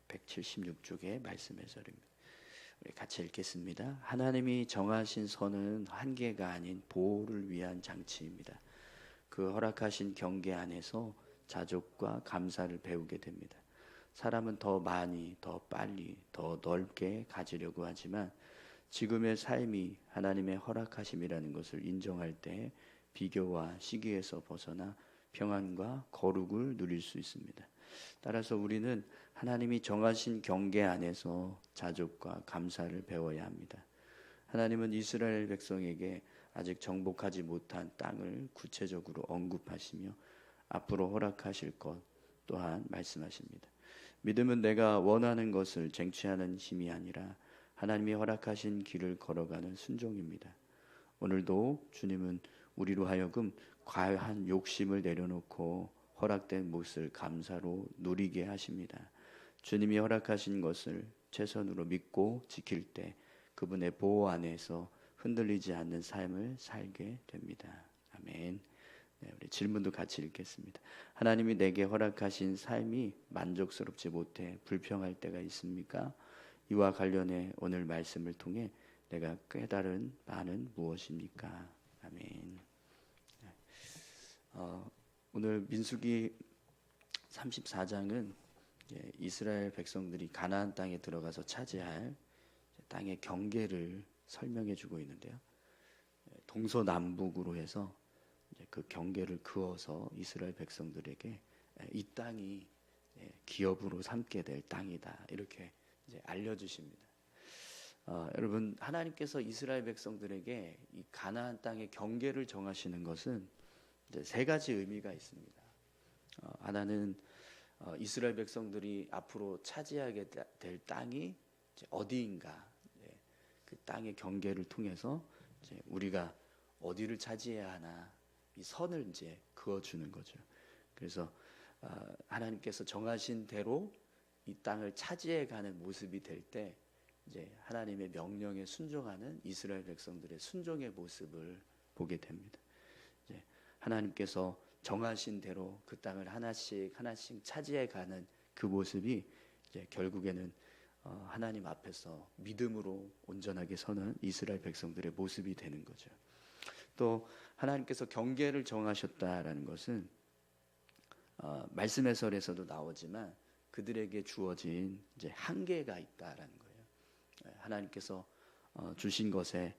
176쪽의 말씀의 절입니다. 우리 같이 읽겠습니다. 하나님이 정하신 선은 한계가 아닌 보호를 위한 장치입니다. 그 허락하신 경계 안에서 자족과 감사를 배우게 됩니다. 사람은 더 많이, 더 빨리, 더 넓게 가지려고 하지만 지금의 삶이 하나님의 허락하심이라는 것을 인정할 때 비교와 시기에서 벗어나 평안과 거룩을 누릴 수 있습니다. 따라서 우리는 하나님이 정하신 경계 안에서 자족과 감사를 배워야 합니다. 하나님은 이스라엘 백성에게 아직 정복하지 못한 땅을 구체적으로 언급하시며 앞으로 허락하실 것 또한 말씀하십니다. 믿음은 내가 원하는 것을 쟁취하는 힘이 아니라 하나님이 허락하신 길을 걸어가는 순종입니다. 오늘도 주님은 우리로 하여금 과한 욕심을 내려놓고 허락된 몫을 감사로 누리게 하십니다. 주님이 허락하신 것을 최선으로 믿고 지킬 때 그분의 보호 안에서 흔들리지 않는 삶을 살게 됩니다. 아멘. 네, 우리 질문도 같이 읽겠습니다. 하나님이 내게 허락하신 삶이 만족스럽지 못해 불평할 때가 있습니까? 이와 관련해 오늘 말씀을 통해 내가 깨달은 바는 무엇입니까? 아멘. 오늘 민수기 34장은 이스라엘 백성들이 가나안 땅에 들어가서 차지할 땅의 경계를 설명해 주고 있는데요. 동서남북으로 해서 그 경계를 그어서 이스라엘 백성들에게 이 땅이 기업으로 삼게 될 땅이다 이렇게 이제 알려주십니다. 여러분, 하나님께서 이스라엘 백성들에게 이 가나안 땅의 경계를 정하시는 것은 이제 세 가지 의미가 있습니다. 하나는 이스라엘 백성들이 앞으로 차지하게 될 땅이 이제 어디인가, 그 땅의 경계를 통해서 이제 우리가 어디를 차지해야 하나 이 선을 이제 그어주는 거죠. 그래서 하나님께서 정하신 대로 이 땅을 차지해가는 모습이 될 때 이제 하나님의 명령에 순종하는 이스라엘 백성들의 순종의 모습을 보게 됩니다. 이제 하나님께서 정하신 대로 그 땅을 하나씩 하나씩 차지해가는 그 모습이 이제 결국에는 하나님 앞에서 믿음으로 온전하게 서는 이스라엘 백성들의 모습이 되는 거죠. 또 하나님께서 경계를 정하셨다라는 것은 말씀 해설에서도 나오지만 그들에게 주어진 이제 한계가 있다라는 거예요. 하나님께서 주신 것에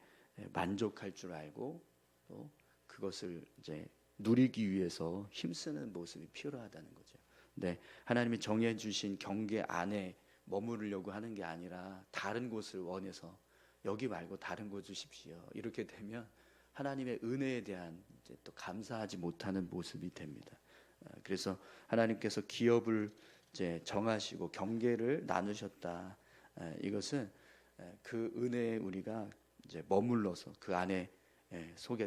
만족할 줄 알고 또 그것을 이제 누리기 위해서 힘쓰는 모습이 필요하다는 거죠. 근데 하나님이 정해 주신 경계 안에 머무르려고 하는 게 아니라 다른 곳을 원해서 여기 말고 다른 곳 주십시오. 이렇게 되면 하나님의 은혜에 대한 이제 또 감사하지 못하는 모습이 됩니다. 그래서 하나님께서 기업을 이제 정하시고 경계를 나누셨다. 이것은 그 은혜에 우리가 이제 머물러서 그 안에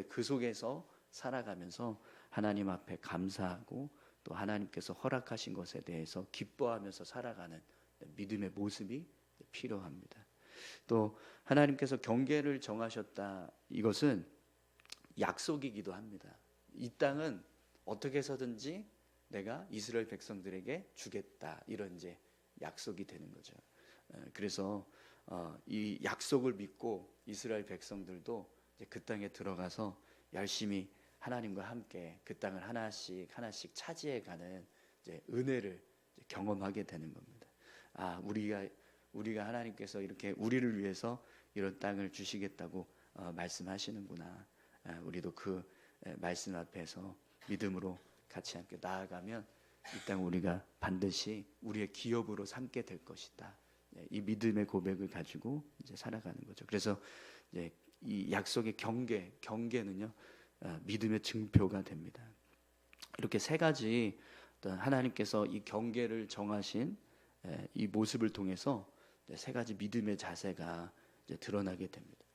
그 속에서 살아가면서 하나님 앞에 감사하고 또 하나님께서 허락하신 것에 대해서 기뻐하면서 살아가는 믿음의 모습이 필요합니다. 또 하나님께서 경계를 정하셨다. 이것은 약속이기도 합니다. 이 땅은 어떻게 해서든지 내가 이스라엘 백성들에게 주겠다. 이런 이제 약속이 되는 거죠. 그래서 이 약속을 믿고 이스라엘 백성들도 이제 그 땅에 들어가서 열심히 하나님과 함께 그 땅을 하나씩 하나씩 차지해가는 이제 은혜를 이제 경험하게 되는 겁니다. 우리가 하나님께서 이렇게 우리를 위해서 이런 땅을 주시겠다고 말씀하시는구나. 우리도 그 말씀 앞에서 믿음으로 같이 함께 나아가면 이 땅 우리가 반드시 우리의 기업으로 삼게 될 것이다. 이 믿음의 고백을 가지고 이제 살아가는 거죠. 그래서 이제 이 약속의 경계는요 믿음의 증표가 됩니다. 이렇게 세 가지 어떤 하나님께서 이 경계를 정하신 이 모습을 통해서 세 가지 믿음의 자세가 이제 드러나게 됩니다.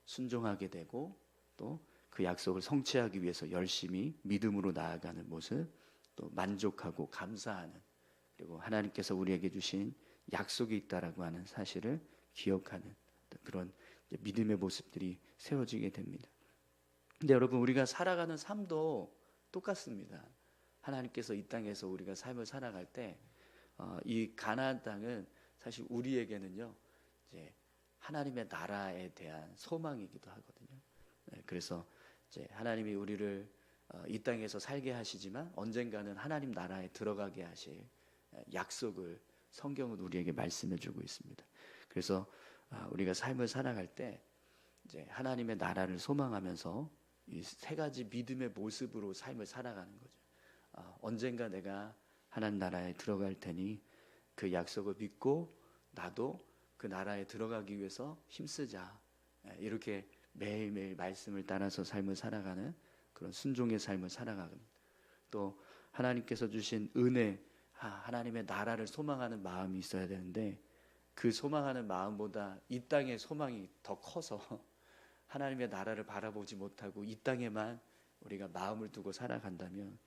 순종하게 되고 또 그 약속을 성취하기 위해서 열심히 믿음으로 나아가는 모습, 또 만족하고 감사하는, 그리고 하나님께서 우리에게 주신 약속이 있다라고 하는 사실을 기억하는 그런 믿음의 모습들이 세워지게 됩니다. 근데 여러분, 우리가 살아가는 삶도 똑같습니다. 하나님께서 이 땅에서 우리가 삶을 살아갈 때 이 가나안 땅은 사실 우리에게는요, 이제 하나님의 나라에 대한 소망이기도 하거든요. 그래서 이제 하나님이 우리를 이 땅에서 살게 하시지만 언젠가는 하나님 나라에 들어가게 하실 약속을 성경은 우리에게 말씀해 주고 있습니다. 그래서 우리가 삶을 살아갈 때 이제 하나님의 나라를 소망하면서 이 세 가지 믿음의 모습으로 삶을 살아가는 거죠. 언젠가 내가 하나님 나라에 들어갈 테니 그 약속을 믿고 나도 그 나라에 들어가기 위해서 힘쓰자. 이렇게 매일매일 말씀을 따라서 삶을 살아가는 그런 순종의 삶을 살아가는, 또 하나님께서 주신 은혜, 하나님의 나라를 소망하는 마음이 있어야 되는데 그 소망하는 마음보다 이 땅의 소망이 더 커서 하나님의 나라를 바라보지 못하고 이 땅에만 우리가 마음을 두고 살아간다면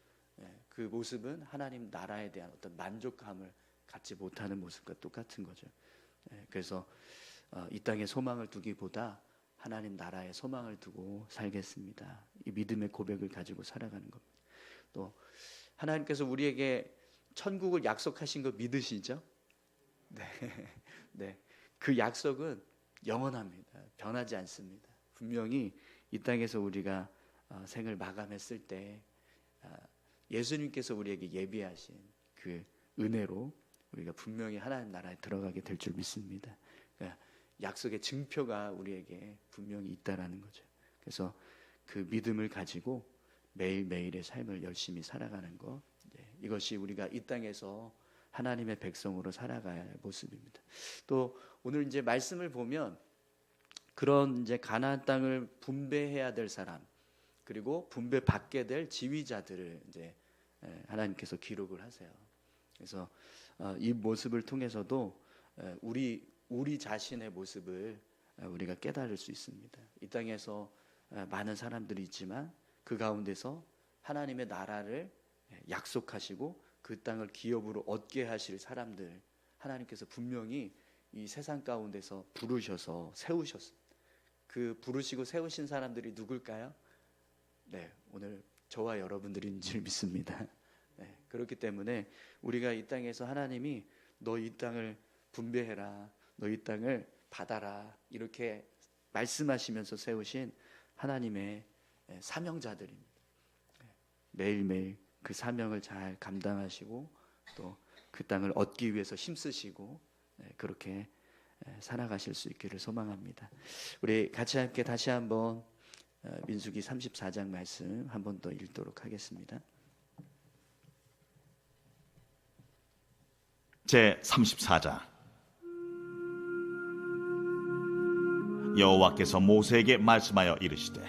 그 모습은 하나님 나라에 대한 어떤 만족감을 갖지 못하는 모습과 똑같은 거죠. 그래서 이 땅에 소망을 두기보다 하나님 나라에 소망을 두고 살겠습니다. 이 믿음의 고백을 가지고 살아가는 겁니다. 또 하나님께서 우리에게 천국을 약속하신 거 믿으시죠? 네, 네. 그 약속은 영원합니다. 변하지 않습니다. 분명히 이 땅에서 우리가 생을 마감했을 때 예수님께서 우리에게 예비하신 그 은혜로 우리가 분명히 하나님 나라에 들어가게 될 줄 믿습니다. 그러니까 약속의 증표가 우리에게 분명히 있다라는 거죠. 그래서 그 믿음을 가지고 매일매일의 삶을 열심히 살아가는 것, 이것이 우리가 이 땅에서 하나님의 백성으로 살아가야 할 모습입니다. 또 오늘 이제 말씀을 보면 그런 이제 가나안 땅을 분배해야 될 사람, 그리고 분배받게 될 지휘자들을 이제 하나님께서 기록을 하세요. 그래서 이 모습을 통해서도 우리 자신의 모습을 우리가 깨달을 수 있습니다. 이 땅에서 많은 사람들이 있지만 그 가운데서 하나님의 나라를 약속하시고 그 땅을 기업으로 얻게 하실 사람들, 하나님께서 분명히 이 세상 가운데서 부르셔서 세우셨습니다. 그 부르시고 세우신 사람들이 누굴까요? 네, 오늘 저와 여러분들인 줄 믿습니다. 네, 그렇기 때문에 우리가 이 땅에서 하나님이 너 이 땅을 분배해라, 너 이 땅을 받아라, 이렇게 말씀하시면서 세우신 하나님의 사명자들입니다. 매일매일 그 사명을 잘 감당하시고 또 그 땅을 얻기 위해서 힘쓰시고 그렇게 살아가실 수 있기를 소망합니다. 우리 같이 함께 다시 한번 민수기 34장 말씀 한 번 더 읽도록 하겠습니다. 제 34장. 여호와께서 모세에게 말씀하여 이르시되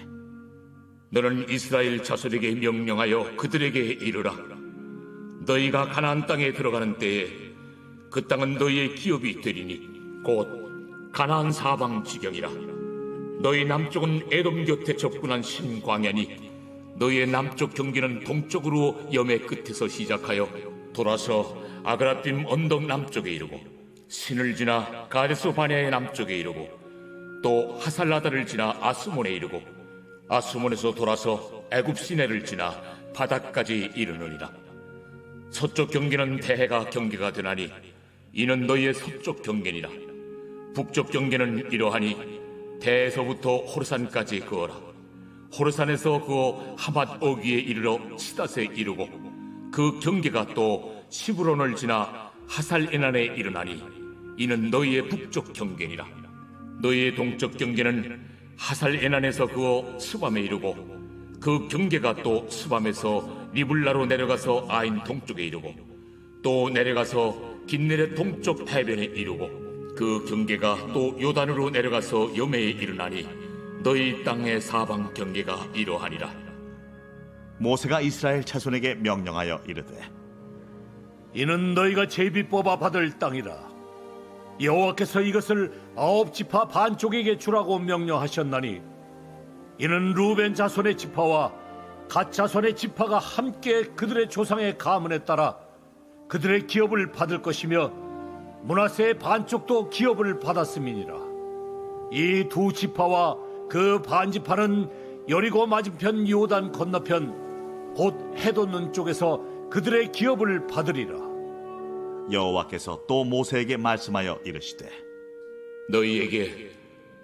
너는 이스라엘 자손에게 명령하여 그들에게 이르라. 너희가 가나안 땅에 들어가는 때에 그 땅은 너희의 기업이 되리니 곧 가나안 사방 지경이라. 너희 남쪽은 에돔 곁에 접근한 신광야니 너희의 남쪽 경계는 동쪽으로 염해 끝에서 시작하여 돌아서 아그라빔 언덕 남쪽에 이르고 신을 지나 가데스 바네아의 남쪽에 이르고 또 하살라다를 지나 아스몬에 이르고 아스몬에서 돌아서 애굽 시내를 지나 바닥까지 이르느니라. 서쪽 경계는 대해가 경계가 되나니 이는 너희의 서쪽 경계니라. 북쪽 경계는 이러하니 대에서부터 호르산까지 그어라. 호르산에서 그어 하맛 어귀에 이르러 시닷에 이르고 그 경계가 또 시브론을 지나 하살 에난에 이르나니 이는 너희의 북쪽 경계니라. 너희의 동쪽 경계는 하살 에난에서 그어 스밤에 이르고 그 경계가 또 스밤에서 리블라로 내려가서 아인 동쪽에 이르고 또 내려가서 긴네렛 동쪽 해변에 이르고 그 경계가 또 요단으로 내려가서 염해에 이르나니 너희 땅의 사방 경계가 이러하니라. 모세가 이스라엘 자손에게 명령하여 이르되 이는 너희가 제비 뽑아 받을 땅이라. 여호와께서 이것을 9지파 반쪽에게 주라고 명령하셨나니 이는 루벤 자손의 지파와 갓 자손의 지파가 함께 그들의 조상의 가문에 따라 그들의 기업을 받을 것이며 므낫세의 반쪽도 기업을 받았음이니라. 이 두 지파와 그 반지파는 여리고 맞은편 요단 건너편 곧 해돋는 쪽에서 그들의 기업을 받으리라. 여호와께서 또 모세에게 말씀하여 이르시되 너희에게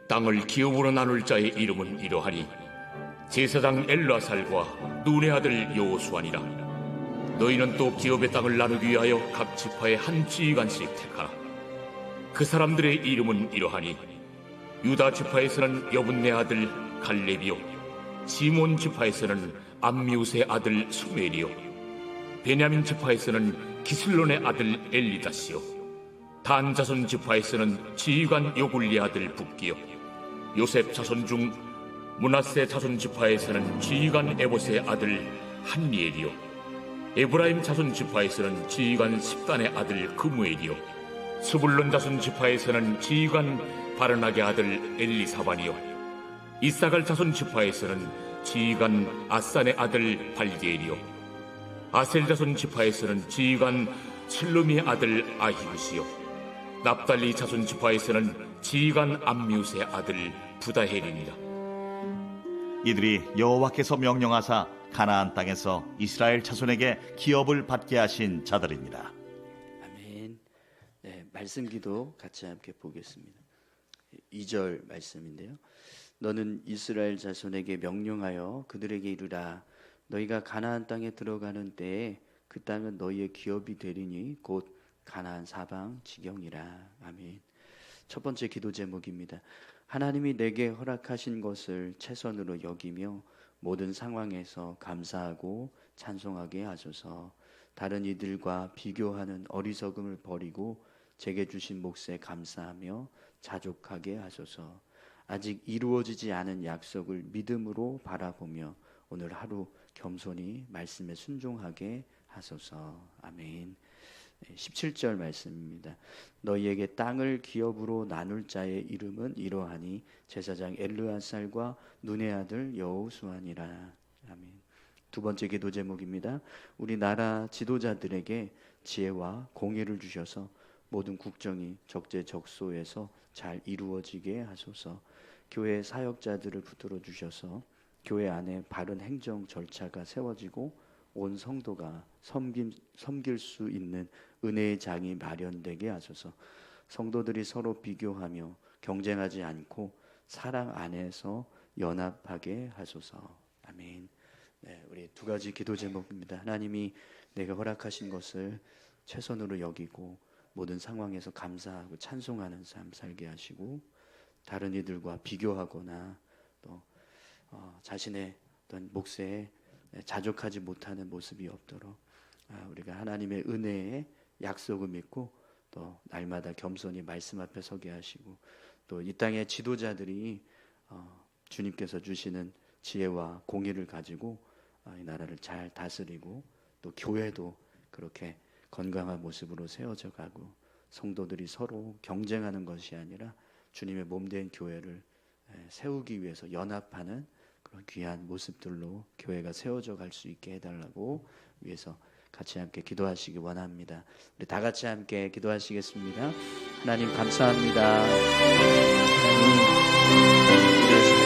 땅을 기업으로 나눌 자의 이름은 이러하니 제사장 엘르아살과 눈의 아들 여호수아니라. 너희는 또 기업의 땅을 나누기 위하여 각 지파의 한 지휘관씩 택하라. 그 사람들의 이름은 이러하니 유다 지파에서는 여분네 아들 갈렙이요, 시몬 지파에서는 암미우스의 아들 수멜이요, 베냐민 지파에서는 기슬론의 아들 엘리다시요, 단 자손 지파에서는 지휘관 요굴리 아들 붓기요, 요셉 자손 중 므낫세 자손 지파에서는 지휘관 에봇의 아들 한니엘이요, 에브라임 자손 지파에서는 지휘관 십단의 아들 그무엘이요, 스불론 자손 지파에서는 지휘관 바르나게 아들 엘리사반이요, 이사갈 자손 지파에서는 지휘관 아산의 아들 발디엘이요, 아셀 자손 지파에서는 지휘관 슬루미의 아들 아히우시요, 납달리 자손 지파에서는 지휘관 암미우스의 아들 부다헬이니라. 이들이 여호와께서 명령하사 가나안 땅에서 이스라엘 자손에게 기업을 받게 하신 자들입니다. 아멘. 네, 말씀 기도 같이 함께 보겠습니다. 2절 말씀인데요. 너는 이스라엘 자손에게 명령하여 그들에게 이르라. 너희가 가나안 땅에 들어가는 때에 그 땅은 너희의 기업이 되리니 곧 가나안 사방 지경이라. 아멘. 첫 번째 기도 제목입니다. 하나님이 내게 허락하신 것을 최선으로 여기며 모든 상황에서 감사하고 찬송하게 하소서. 다른 이들과 비교하는 어리석음을 버리고 제게 주신 몫에 감사하며 자족하게 하소서. 아직 이루어지지 않은 약속을 믿음으로 바라보며 오늘 하루 겸손히 말씀에 순종하게 하소서. 아멘. 17절 말씀입니다. 너희에게 땅을 기업으로 나눌 자의 이름은 이러하니 제사장 엘르아살과 눈의 아들 여호수아니라. 아멘. 두 번째 기도 제목입니다. 우리나라 지도자들에게 지혜와 공의를 주셔서 모든 국정이 적재적소에서 잘 이루어지게 하소서. 교회 사역자들을 붙들어 주셔서 교회 안에 바른 행정 절차가 세워지고 온 성도가 섬길 수 있는 은혜의 장이 마련되게 하소서. 성도들이 서로 비교하며 경쟁하지 않고 사랑 안에서 연합하게 하소서. 아멘. 네, 우리 두 가지 기도 제목입니다. 하나님이 내가 허락하신 것을 최선으로 여기고 모든 상황에서 감사하고 찬송하는 삶 살게 하시고, 다른 이들과 비교하거나 또 자신의 어떤 몫에 자족하지 못하는 모습이 없도록 우리가 하나님의 은혜에 약속을 믿고 또 날마다 겸손히 말씀 앞에 서게 하시고, 또 이 땅의 지도자들이 주님께서 주시는 지혜와 공의를 가지고 이 나라를 잘 다스리고 또 교회도 그렇게 건강한 모습으로 세워져 가고, 성도들이 서로 경쟁하는 것이 아니라 주님의 몸된 교회를 세우기 위해서 연합하는 그런 귀한 모습들로 교회가 세워져 갈 수 있게 해달라고 위해서 같이 함께 기도하시기 원합니다. 우리 다 같이 함께 기도하시겠습니다. 하나님 감사합니다. 하나님